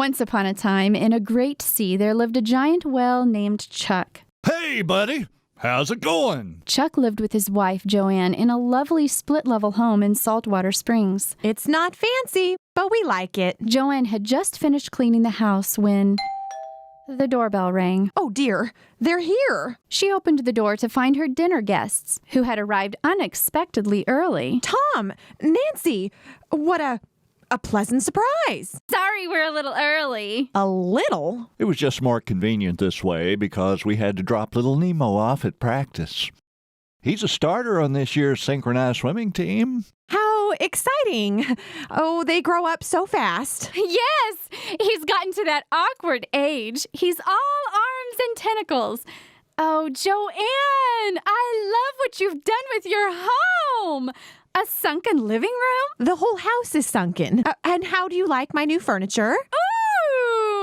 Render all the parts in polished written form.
Once upon a time, in a great sea, there lived a giant whale named Chuck. Hey, buddy. How's it going? Chuck lived with his wife, Joanne, in a lovely split-level home in Saltwater Springs. It's not fancy, but we like it. Joanne had just finished cleaning the house when the doorbell rang. Oh dear, they're here. She opened the door to find her dinner guests, who had arrived unexpectedly early. Tom, Nancy, what a pleasant surprise. Sorry we're a little early. A little? It was just more convenient this way because we had to drop little Nemo off at practice. He's a starter on this year's synchronized swimming team. How exciting. Oh, they grow up so fast. Yes, he's gotten to that awkward age. He's all arms and tentacles. Oh, Joanne, I love what you've done with your home. A sunken living room? The whole house is sunken. And how do you like my new furniture?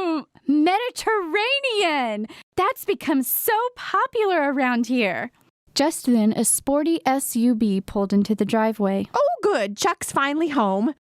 Ooh, Mediterranean. That's become so popular around here. Just then, a sporty SUV pulled into the driveway. Oh, good. Chuck's finally home.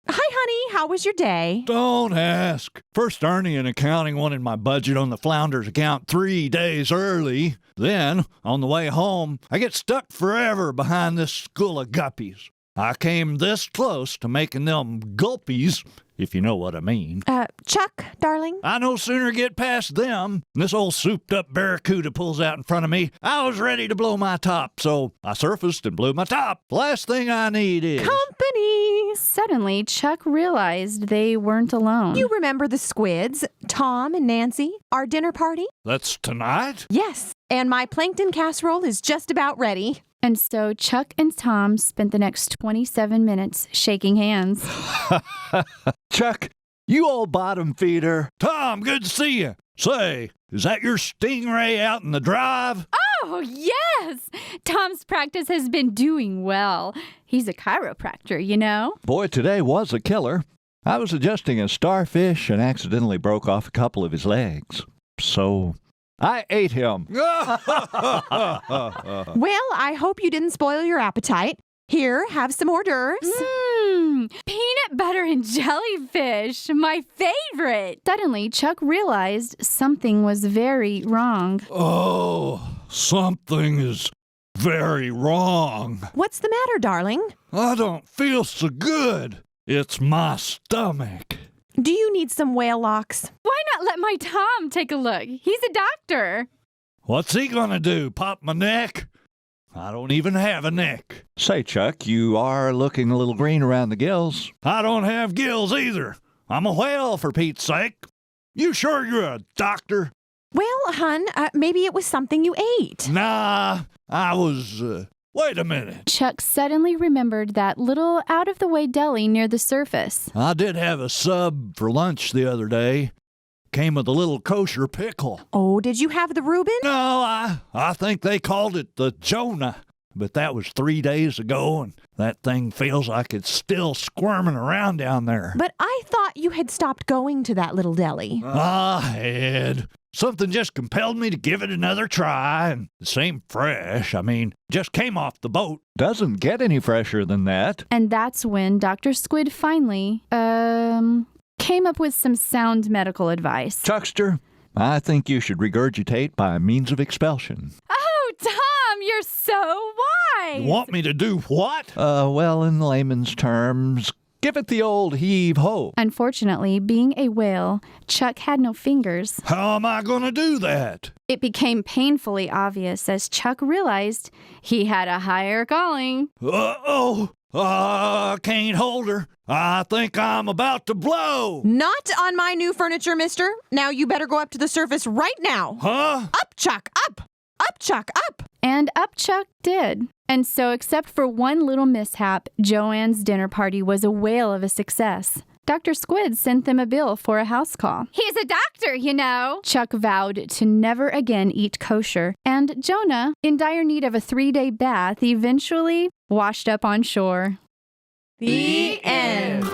Hi, honey. How was your day? Don't ask. First, Ernie in accounting wanted my budget on the Flounders account 3 days early. Then, on the way home, I get stuck forever behind this school of guppies. I came this close to making them gulpies, if you know what I mean. Chuck, darling? I no sooner get past them, and this old souped-up barracuda pulls out in front of me. I was ready to blow my top, so I surfaced and blew my top. The last thing I need is company. Suddenly, Chuck realized they weren't alone. You remember the squids, Tom and Nancy, our dinner party? That's tonight? Yes, and my plankton casserole is just about ready. And so Chuck and Tom spent the next 27 minutes shaking hands. Chuck, you old bottom feeder. Tom, good to see you. Say, is that your Stingray out in the drive? Oh, yes! Tom's practice has been doing well. He's a chiropractor, you know. Boy, today was a killer. I was adjusting a starfish and accidentally broke off a couple of his legs. So I ate him. Well, I hope you didn't spoil your appetite. Here, have some hors d'oeuvres. Peanut butter and jellyfish, my favorite. Suddenly, Chuck realized something was very wrong. Oh, something is very wrong. What's the matter, darling? I don't feel so good. It's my stomach. Do you need some whale locks? Why not let my Tom take a look? He's a doctor. What's he gonna do, pop my neck? I don't even have a neck. Say, Chuck, you are looking a little green around the gills. I don't have gills either. I'm a whale, for Pete's sake. You sure you're a doctor? Well, hun, maybe it was something you ate. Nah, I was, wait a minute. Chuck suddenly remembered that little out-of-the-way deli near the surface. I did have a sub for lunch the other day. Came with a little kosher pickle. Oh, did you have the Reuben? No, I think they called it the Jonah. But that was 3 days ago, and that thing feels like it's still squirming around down there. But I thought you had stopped going to that little deli. I had. Something just compelled me to give it another try, and it seemed fresh. I mean, just came off the boat. Doesn't get any fresher than that. And that's when Dr. Squid finally, came up with some sound medical advice. Chuckster, I think you should regurgitate by means of expulsion. Oh, Tom, you're so wise! You want me to do what? Well, in layman's terms, give it the old heave-ho. Unfortunately, being a whale, Chuck had no fingers. How am I going to do that? It became painfully obvious as Chuck realized he had a higher calling. I can't hold her. I think I'm about to blow. Not on my new furniture, mister. Now you better go up to the surface right now. Huh? Up, Chuck, up! Up, Chuck, up! And up Chuck did. And so, except for one little mishap, Joanne's dinner party was a whale of a success. Dr. Squid sent them a bill for a house call. He's a doctor, you know. Chuck vowed to never again eat kosher. And Jonah, in dire need of a 3-day bath, eventually washed up on shore. The end.